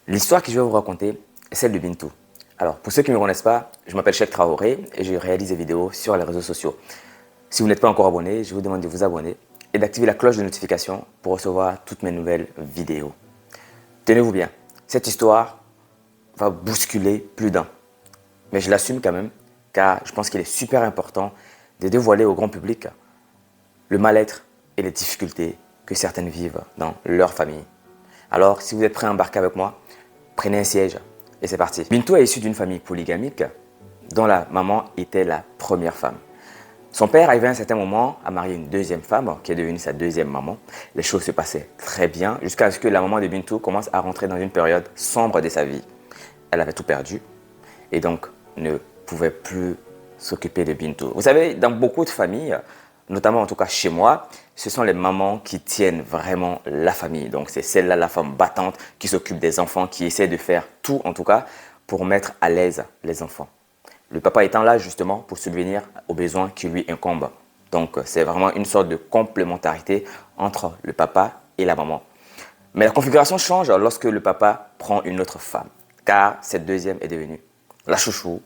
L'histoire que je vais vous raconter est celle de Bintou. Alors, pour ceux qui ne me connaissent pas, je m'appelle Cheikh Traoré et je réalise des vidéos sur les réseaux sociaux. Si vous n'êtes pas encore abonné, je vous demande de vous abonner et d'activer la cloche de notification pour recevoir toutes mes nouvelles vidéos. Tenez-vous bien, cette histoire va bousculer plus d'un. Mais je l'assume quand même, car je pense qu'il est super important de dévoiler au grand public le mal-être et les difficultés que certaines vivent dans leur famille. Alors, si vous êtes prêts à embarquer avec moi, prenez un siège et c'est parti. Bintou est issue d'une famille polygamique dont la maman était la première femme. Son père arrivait à un certain moment à marier une deuxième femme qui est devenue sa deuxième maman. Les choses se passaient très bien jusqu'à ce que la maman de Bintou commence à rentrer dans une période sombre de sa vie. Elle avait tout perdu et donc ne pouvait plus s'occuper de Bintou. Vous savez, dans beaucoup de familles, notamment en tout cas chez moi, ce sont les mamans qui tiennent vraiment la famille. Donc c'est celle-là, la femme battante, qui s'occupe des enfants, qui essaie de faire tout en tout cas pour mettre à l'aise les enfants. Le papa étant là justement pour subvenir aux besoins qui lui incombent. Donc c'est vraiment une sorte de complémentarité entre le papa et la maman. Mais la configuration change lorsque le papa prend une autre femme, car cette deuxième est devenue la chouchou,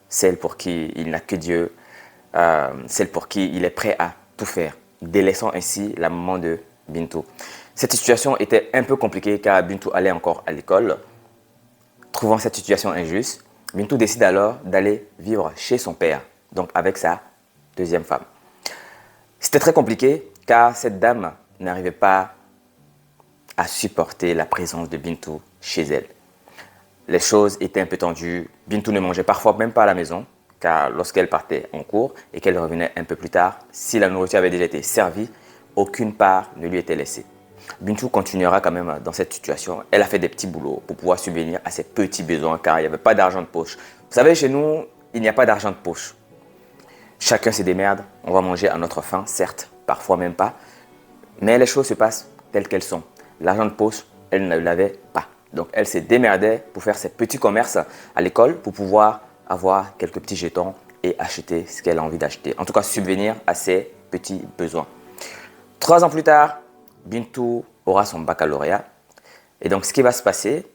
celle pour qui il n'a que Dieu, celle pour qui il est prêt à tout faire, délaissant ainsi la maman de Bintou. Cette situation était un peu compliquée car Bintou allait encore à l'école. Trouvant cette situation injuste, Bintou décide alors d'aller vivre chez son père, donc avec sa deuxième femme. C'était très compliqué car cette dame n'arrivait pas à supporter la présence de Bintou chez elle. Les choses étaient un peu tendues. Bintou ne mangeait parfois même pas à la maison, car lorsqu'elle partait en cours et qu'elle revenait un peu plus tard, si la nourriture avait déjà été servie, aucune part ne lui était laissée. Bintou continuera quand même dans cette situation. Elle a fait des petits boulots pour pouvoir subvenir à ses petits besoins, car il n'y avait pas d'argent de poche. Vous savez, chez nous, il n'y a pas d'argent de poche. Chacun se démerde. On va manger à notre faim, certes, parfois même pas. Mais les choses se passent telles qu'elles sont. L'argent de poche, elle ne l'avait pas. Donc, elle se démerdait pour faire ses petits commerces à l'école pour pouvoir avoir quelques petits jetons et acheter ce qu'elle a envie d'acheter. En tout cas, subvenir à ses petits besoins. 3 ans plus tard, Bintou aura son baccalauréat. Et donc, ce qui va se passer,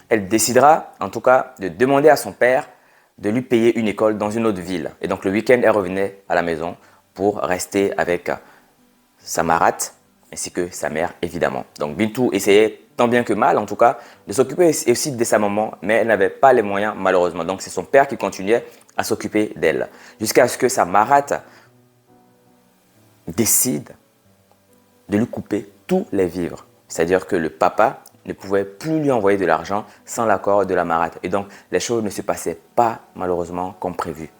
elle décidera en tout cas de demander à son père de lui payer une école dans une autre ville. Et donc, le week-end, elle revenait à la maison pour rester avec sa marate ainsi que sa mère, évidemment. Donc, Bintou essayait tant bien que mal, en tout cas, de s'occuper aussi de sa maman, mais elle n'avait pas les moyens, malheureusement. Donc, c'est son père qui continuait à s'occuper d'elle. Jusqu'à ce que sa marate décide de lui couper tous les vivres. C'est-à-dire que le papa ne pouvait plus lui envoyer de l'argent sans l'accord de la marate. Et donc, les choses ne se passaient pas, malheureusement, comme prévu.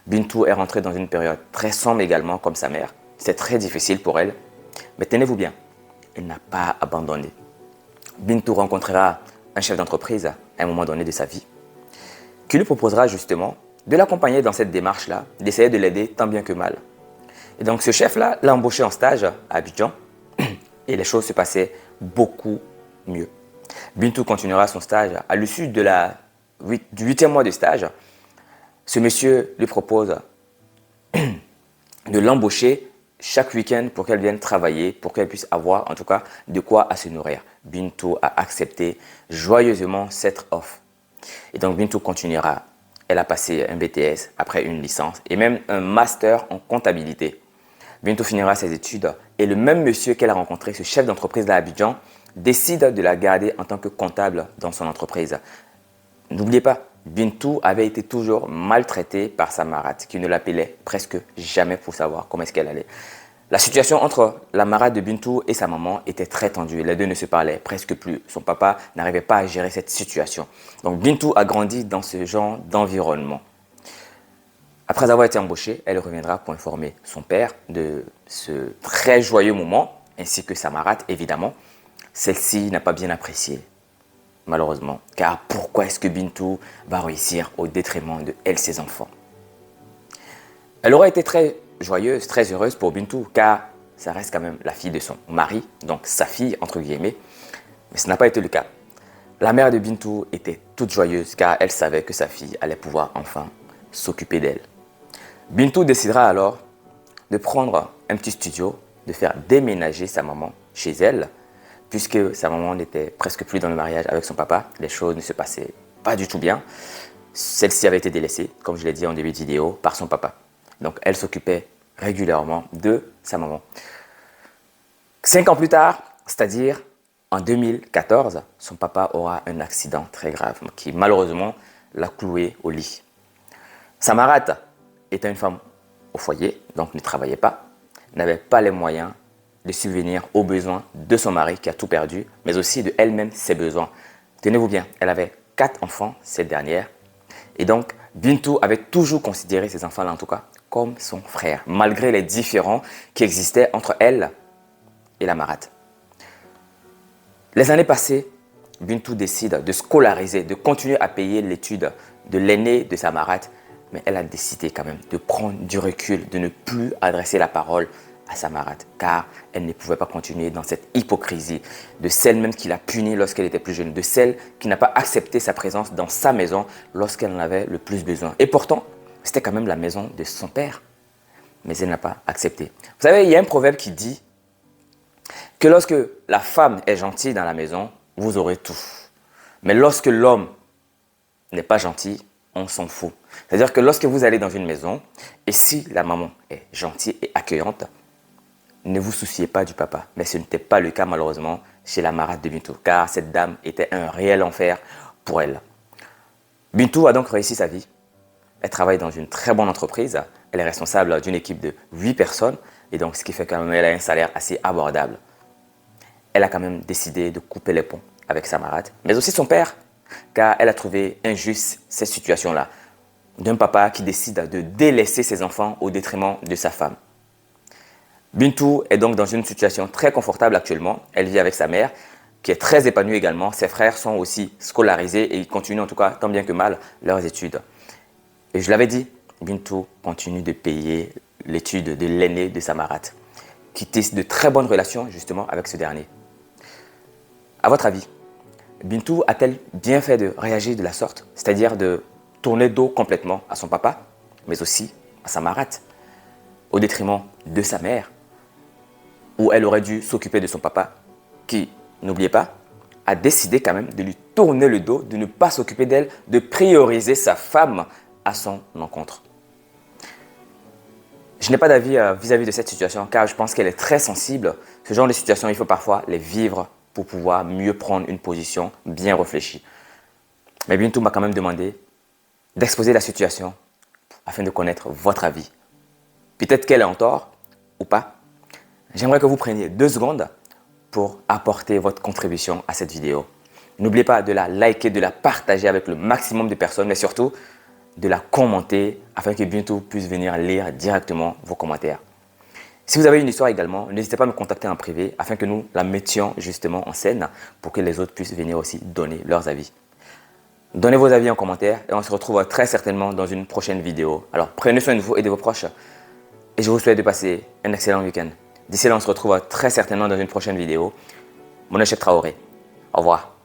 Bintou est rentrée dans une période très sombre également, comme sa mère. C'est très difficile pour elle. Mais tenez-vous bien, elle n'a pas abandonné. Bintou rencontrera un chef d'entreprise à un moment donné de sa vie qui lui proposera justement de l'accompagner dans cette démarche-là, d'essayer de l'aider tant bien que mal. Et donc ce chef-là l'a embauché en stage à Abidjan et les choses se passaient beaucoup mieux. Bintou continuera son stage. À l'issue du 8e mois de stage, ce monsieur lui propose de l'embaucher chaque week-end pour qu'elle vienne travailler, pour qu'elle puisse avoir en tout cas de quoi à se nourrir. Bintou a accepté joyeusement cette offre. Et donc Bintou continuera. Elle a passé un BTS, après une licence et même un master en comptabilité. Bintou finira ses études et le même monsieur qu'elle a rencontré, ce chef d'entreprise à Abidjan, décide de la garder en tant que comptable dans son entreprise. N'oubliez pas, Bintou avait été toujours maltraitée par sa marate qui ne l'appelait presque jamais pour savoir comment est-ce qu'elle allait. La situation entre la marate de Bintou et sa maman était très tendue. Les deux ne se parlaient presque plus. Son papa n'arrivait pas à gérer cette situation. Donc Bintou a grandi dans ce genre d'environnement. Après avoir été embauchée, elle reviendra pour informer son père de ce très joyeux moment, ainsi que sa marate évidemment. Celle-ci n'a pas bien apprécié. Malheureusement, car pourquoi est-ce que Bintou va réussir au détriment de elle, ses enfants? Elle aurait été très joyeuse, très heureuse pour Bintou, car ça reste quand même la fille de son mari, donc sa fille entre guillemets, mais ce n'a pas été le cas. La mère de Bintou était toute joyeuse car elle savait que sa fille allait pouvoir enfin s'occuper d'elle. Bintou décidera alors de prendre un petit studio, de faire déménager sa maman chez elle, puisque sa maman n'était presque plus dans le mariage avec son papa, les choses ne se passaient pas du tout bien. Celle-ci avait été délaissée, comme je l'ai dit en début de vidéo, par son papa. Donc elle s'occupait régulièrement de sa maman. 5 ans plus tard, c'est-à-dire en 2014, son papa aura un accident très grave qui malheureusement l'a cloué au lit. Samarat était une femme au foyer, donc ne travaillait pas, n'avait pas les moyens de subvenir aux besoins de son mari qui a tout perdu, mais aussi de elle-même ses besoins. Tenez-vous bien, elle avait 4 enfants, cette dernière, et donc Bintou avait toujours considéré ces enfants-là en tout cas comme son frère, malgré les différends qui existaient entre elle et la Marat. Les années passées, Bintou décide de scolariser, de continuer à payer l'étude de l'aîné de sa Marat, mais elle a décidé quand même de prendre du recul, de ne plus adresser la parole à sa Marat, car elle ne pouvait pas continuer dans cette hypocrisie de celle même qui l'a punie lorsqu'elle était plus jeune, de celle qui n'a pas accepté sa présence dans sa maison lorsqu'elle en avait le plus besoin. Et pourtant, c'était quand même la maison de son père, mais elle n'a pas accepté. Vous savez, il y a un proverbe qui dit que lorsque la femme est gentille dans la maison, vous aurez tout. Mais lorsque l'homme n'est pas gentil, on s'en fout. C'est-à-dire que lorsque vous allez dans une maison, et si la maman est gentille et accueillante, ne vous souciez pas du papa. Mais ce n'était pas le cas malheureusement chez la Marat de Bintou, car cette dame était un réel enfer pour elle. Bintou a donc réussi sa vie. Elle travaille dans une très bonne entreprise. Elle est responsable d'une équipe de 8 personnes, et donc ce qui fait qu'elle a un salaire assez abordable. Elle a quand même décidé de couper les ponts avec sa Marat, mais aussi son père, car elle a trouvé injuste cette situation-là, d'un papa qui décide de délaisser ses enfants au détriment de sa femme. Bintou est donc dans une situation très confortable actuellement. Elle vit avec sa mère, qui est très épanouie également. Ses frères sont aussi scolarisés et ils continuent en tout cas tant bien que mal leurs études. Et je l'avais dit, Bintou continue de payer l'étude de l'aîné de sa Marat, qui tisse de très bonnes relations justement avec ce dernier. À votre avis, Bintou a-t-elle bien fait de réagir de la sorte, c'est-à-dire de tourner dos complètement à son papa, mais aussi à sa Marat, au détriment de sa mère, où elle aurait dû s'occuper de son papa, qui, n'oubliez pas, a décidé quand même de lui tourner le dos, de ne pas s'occuper d'elle, de prioriser sa femme à son encontre. Je n'ai pas d'avis vis-à-vis de cette situation, car je pense qu'elle est très sensible. Ce genre de situation, il faut parfois les vivre pour pouvoir mieux prendre une position bien réfléchie. Mais Bintou m'a quand même demandé d'exposer la situation afin de connaître votre avis. Peut-être qu'elle est en tort ou pas. J'aimerais que vous preniez 2 secondes pour apporter votre contribution à cette vidéo. N'oubliez pas de la liker, de la partager avec le maximum de personnes, mais surtout de la commenter afin que Bintou puisse venir lire directement vos commentaires. Si vous avez une histoire également, n'hésitez pas à me contacter en privé afin que nous la mettions justement en scène pour que les autres puissent venir aussi donner leurs avis. Donnez vos avis en commentaire et on se retrouve très certainement dans une prochaine vidéo. Alors prenez soin de vous et de vos proches et je vous souhaite de passer un excellent week-end. D'ici là, on se retrouve très certainement dans une prochaine vidéo. Mon nom est Cheick Traoré. Au revoir.